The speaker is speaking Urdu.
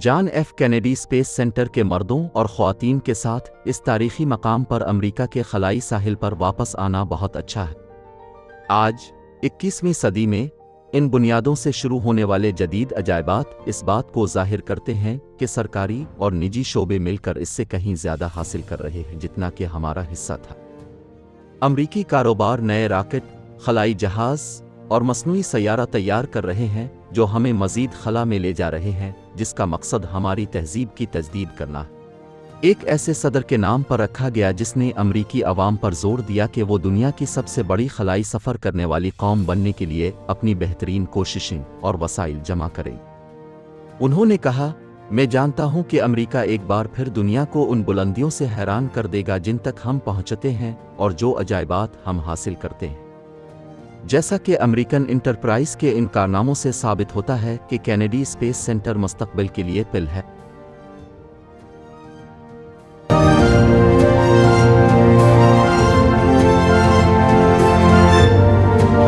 جان ایف کینیڈی اسپیس سینٹر کے مردوں اور خواتین کے ساتھ اس تاریخی مقام پر امریکہ کے خلائی ساحل پر واپس آنا بہت اچھا ہے۔ آج 21ویں صدی میں ان بنیادوں سے شروع ہونے والے جدید عجائبات اس بات کو ظاہر کرتے ہیں کہ سرکاری اور نجی شعبے مل کر اس سے کہیں زیادہ حاصل کر رہے ہیں جتنا کہ ہمارا حصہ تھا۔ امریکی کاروبار نئے راکٹ، خلائی جہاز اور مصنوعی سیارہ تیار کر رہے ہیں جو ہمیں مزید خلا میں لے جا رہے ہیں، جس کا مقصد ہماری تہذیب کی تجدید کرنا ہے۔ ایک ایسے صدر کے نام پر رکھا گیا جس نے امریکی عوام پر زور دیا کہ وہ دنیا کی سب سے بڑی خلائی سفر کرنے والی قوم بننے کے لیے اپنی بہترین کوششیں اور وسائل جمع کریں۔ انہوں نے کہا، میں جانتا ہوں کہ امریکہ ایک بار پھر دنیا کو ان بلندیوں سے حیران کر دے گا جن تک ہم پہنچتے ہیں اور جو عجائبات ہم حاصل کرتے ہیں۔ جیسا کہ امریکن انٹرپرائز کے ان کارناموں سے ثابت ہوتا ہے کہ کینیڈی اسپیس سینٹر مستقبل کے لیے پل ہے۔